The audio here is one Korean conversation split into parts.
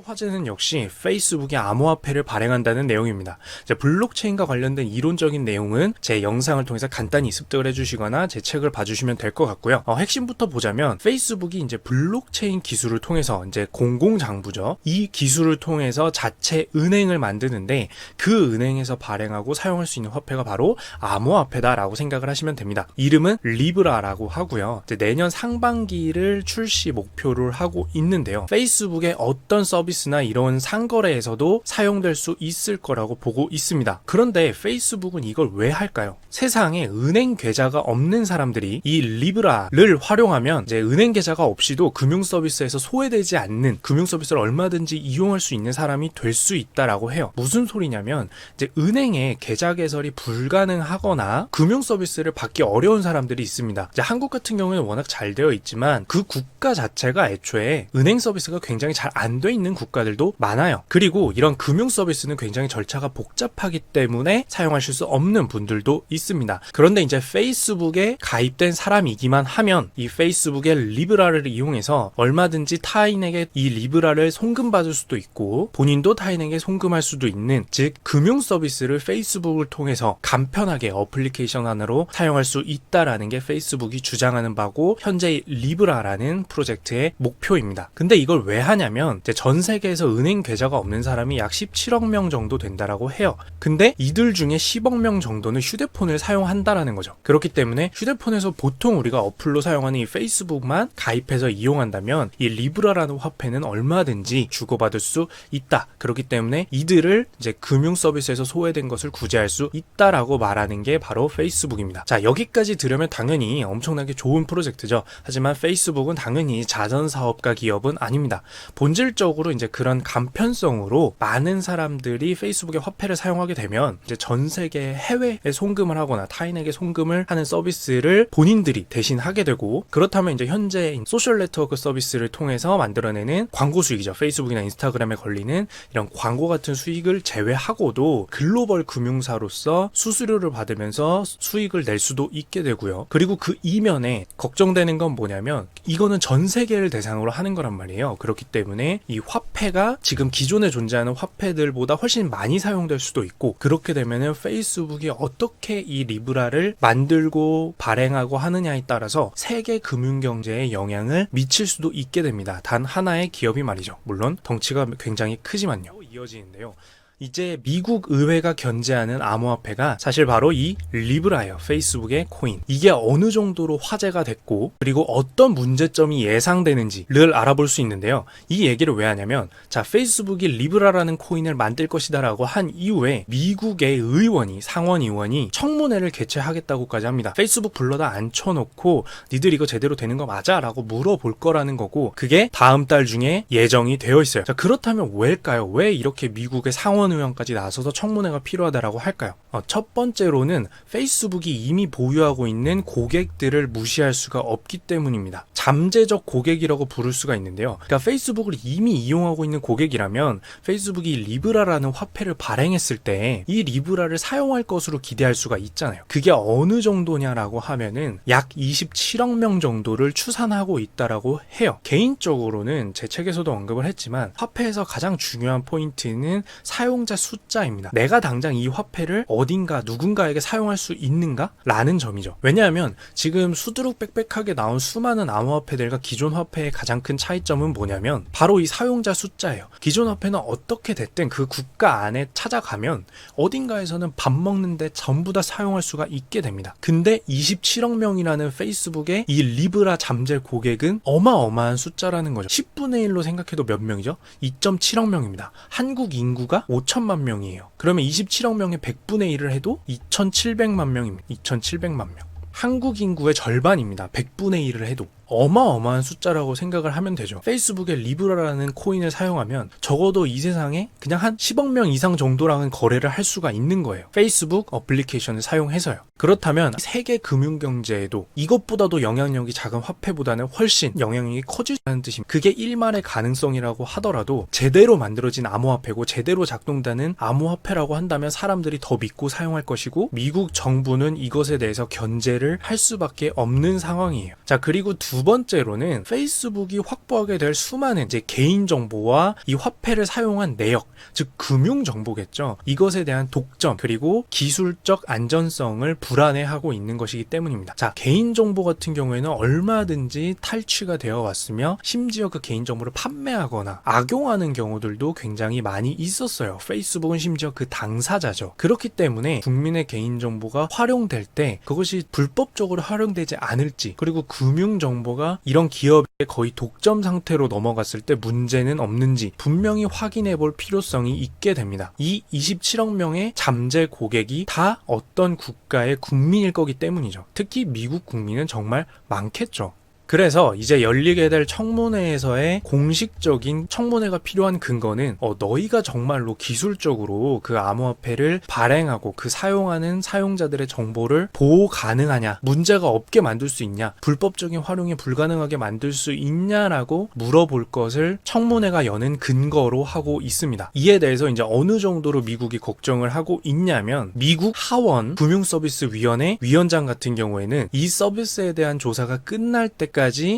화제는 역시 페이스북이 암호화폐를 발행한다는 내용입니다. 블록체인과 관련된 이론적인 내용은 제 영상을 통해서 간단히 습득을 해주시거나 제 책을 봐주시면 될 것 같고요. 핵심부터 보자면 페이스북이 이제 블록체인 기술을 통해서 이제 공공장부죠. 이 기술을 통해서 자체 은행을 만드는데 그 은행에서 발행하고 사용할 수 있는 화폐가 바로 암호화폐다라고 생각을 하시면 됩니다. 이름은 리브라라고 하고요. 이제 내년 상반기를 출시 목표를 하고 있는데요. 페이스북의 어떤 서비스나 이런 상거래에서도 사용될 수 있을 거라고 보고 있습니다. 그런데 페이스북은 이걸 왜 할까요? 세상에 은행 계좌가 없는 사람들이 이 리브라를 활용하면 이제 은행 계좌가 없이도 금융 서비스에서 소외되지 않는 금융 서비스를 얼마든지 이용할 수 있는 사람이 될 수 있다라고 해요. 무슨 소리냐면 이제 은행에 계좌 개설이 불가능하거나 금융 서비스를 받기 어려운 사람들이 있습니다. 이제 한국 같은 경우에는 워낙 잘 되어 있지만 그 국가 자체가 애초에 은행 서비스가 굉장히 잘 안 돼 있는 국가들도 많아요. 그리고 이런 금융 서비스는 굉장히 절차가 복잡하기 때문에 사용하실 수 없는 분들도 있습니다. 그런데 이제 페이스북에 가입된 사람이기만 하면 이 페이스북의 리브라를 이용해서 얼마든지 타인에게 이 리브라를 송금받을 수도 있고 본인도 타인에게 송금할 수도 있는, 즉 금융 서비스를 페이스북을 통해서 간편하게 어플리케이션 하나로 사용할 수 있다라는 게 페이스북이 주장하는 바고 현재 리브라라는 프로젝트의 목표입니다. 근데 이걸 왜 하냐면 이제 전 세계에서 은행 계좌가 없는 사람이 약 17억 명 정도 된다라고 해요. 근데 이들 중에 10억 명 정도는 휴대폰을 사용한다라는 거죠. 그렇기 때문에 휴대폰에서 보통 우리가 어플로 사용하는 이 페이스북만 가입해서 이용한다면 이 리브라라는 화폐는 얼마든지 주고받을 수 있다. 그렇기 때문에 이들을 이제 금융 서비스에서 소외된 것을 구제할 수 있다라고 말하는 게 바로 페이스북입니다. 자, 여기까지 들으면 당연히 엄청나게 좋은 프로젝트죠. 하지만 페이스북은 당연히 자선사업가 기업은 아닙니다. 본질적으로 이제 그런 간편성으로 많은 사람들이 페이스북의 화폐를 사용하게 되면 이제 전 세계 해외에 송금을 하거나 타인에게 송금을 하는 서비스를 본인들이 대신 하게 되고, 그렇다면 이제 현재 소셜 네트워크 서비스를 통해서 만들어내는 광고 수익이죠. 페이스북이나 인스타그램에 걸리는 이런 광고 같은 수익을 제외하고도 글로벌 금융사로서 수수료를 받으면서 수익을 낼 수도 있게 되고요. 그리고 그 이면에 걱정되는 건 뭐냐면 이거는 전 세계를 대상으로 하는 거란 말이에요. 그렇기 때문에 이 화폐가 지금 기존에 존재하는 화폐들보다 훨씬 많이 사용될 수도 있고, 그렇게 되면은 페이스북이 어떻게 이 리브라를 만들고 발행하고 하느냐에 따라서 세계 금융 경제에 영향을 미칠 수도 있게 됩니다. 단 하나의 기업이 말이죠. 물론 덩치가 굉장히 크지만요. 이어지는데요. 이제 미국 의회가 견제하는 암호화폐가 사실 바로 이 리브라예요. 페이스북의 코인. 이게 어느 정도로 화제가 됐고 그리고 어떤 문제점이 예상되는지를 알아볼 수 있는데요. 이 얘기를 왜 하냐면, 자, 페이스북이 리브라라는 코인을 만들 것이다 라고 한 이후에 미국의 의원이, 상원의원이 청문회를 개최하겠다고까지 합니다. 페이스북 불러다 앉혀놓고 니들 이거 제대로 되는 거 맞아? 라고 물어볼 거라는 거고, 그게 다음 달 중에 예정이 되어 있어요. 자, 그렇다면 왜일까요? 왜 이렇게 미국의 의원까지 나서서 청문회가 필요하다라고 할까요? 첫 번째로는 페이스북이 이미 보유하고 있는 고객들을 무시할 수가 없기 때문입니다. 잠재적 고객이라고 부를 수가 있는데요. 그러니까 페이스북을 이미 이용하고 있는 고객이라면 페이스북이 리브라라는 화폐를 발행했을 때 이 리브라를 사용할 것으로 기대할 수가 있잖아요. 그게 어느 정도냐라고 하면은 약 27억 명 정도를 추산하고 있다라고 해요. 개인적으로는 제 책에서도 언급을 했지만 화폐에서 가장 중요한 포인트는 사용자 숫자입니다. 내가 당장 이 화폐를 어딘가 누군가에게 사용할 수 있는가? 라는 점이죠. 왜냐하면 지금 수두룩 빽빽하게 나온 수많은 암호화폐들과 기존 화폐의 가장 큰 차이점은 뭐냐면 바로 이 사용자 숫자예요. 기존 화폐는 어떻게 됐든 그 국가 안에 찾아가면 어딘가에서는 밥 먹는데 전부 다 사용할 수가 있게 됩니다. 근데 27억 명이라는 페이스북의 이 리브라 잠재 고객은 어마어마한 숫자라는 거죠. 10분의 1로 생각해도 몇 명이죠? 2.7억 명입니다. 한국 인구가 5천만 명이에요. 그러면 27억 명의 100분의 1을 해도 2,700만 명입니다. 2,700만 명. 한국 인구의 절반입니다. 100분의 1을 해도. 어마어마한 숫자라고 생각을 하면 되죠. 페이스북에 리브라라는 코인을 사용하면 적어도 이 세상에 그냥 한 10억 명 이상 정도랑은 거래를 할 수가 있는 거예요. 페이스북 어플리케이션을 사용해서요. 그렇다면 세계 금융 경제에도 이것보다도 영향력이 작은 화폐보다는 훨씬 영향력이 커지는 뜻입니다. 그게 일말의 가능성이라고 하더라도 제대로 만들어진 암호화폐고 제대로 작동되는 암호화폐라고 한다면 사람들이 더 믿고 사용할 것이고 미국 정부는 이것에 대해서 견제를 할 수밖에 없는 상황이에요. 자, 그리고 두 두 번째로는 페이스북이 확보하게 될 수많은 이제 개인정보와 이 화폐를 사용한 내역, 즉 금융정보겠죠. 이것에 대한 독점 그리고 기술적 안전성을 불안해하고 있는 것이기 때문입니다. 자, 개인정보 같은 경우에는 얼마든지 탈취가 되어 왔으며 심지어 그 개인정보를 판매하거나 악용하는 경우들도 굉장히 많이 있었어요. 페이스북은 심지어 그 당사자죠. 그렇기 때문에 국민의 개인정보가 활용될 때 그것이 불법적으로 활용되지 않을지, 그리고 금융정보가 이런 기업의 거의 독점 상태로 넘어갔을 때 문제는 없는지 분명히 확인해 볼 필요성이 있게 됩니다. 이 27억 명의 잠재 고객이 다 어떤 국가의 국민일 거기 때문이죠. 특히 미국 국민은 정말 많겠죠. 그래서 이제 열리게 될 청문회에서의 공식적인 청문회가 필요한 근거는 너희가 정말로 기술적으로 그 암호화폐를 발행하고 그 사용하는 사용자들의 정보를 보호 가능하냐, 문제가 없게 만들 수 있냐, 불법적인 활용이 불가능하게 만들 수 있냐라고 물어볼 것을 청문회가 여는 근거로 하고 있습니다. 이에 대해서 이제 어느 정도로 미국이 걱정을 하고 있냐면, 미국 하원 금융서비스위원회 위원장 같은 경우에는 이 서비스에 대한 조사가 끝날 때까지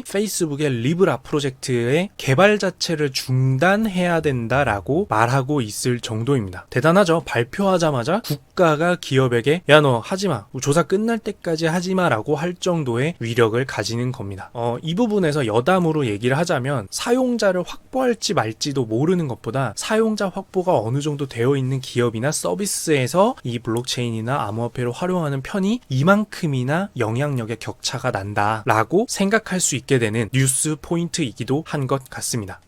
페이스북의 리브라 프로젝트의 개발 자체를 중단해야 된다라고 말하고 있을 정도입니다. 대단하죠. 발표하자마자 국가가 기업에게 야, 너 하지마, 조사 끝날 때까지 하지마 라고 할 정도의 위력을 가지는 겁니다. 이 부분에서 여담으로 얘기를 하자면, 사용자를 확보할지 말지도 모르는 것보다 사용자 확보가 어느 정도 되어 있는 기업이나 서비스에서 이 블록체인이나 암호화폐를 활용하는 편이 이만큼이나 영향력의 격차가 난다라고 생각할 수 있게 되는 뉴스 포인트이기도 한 것 같습니다.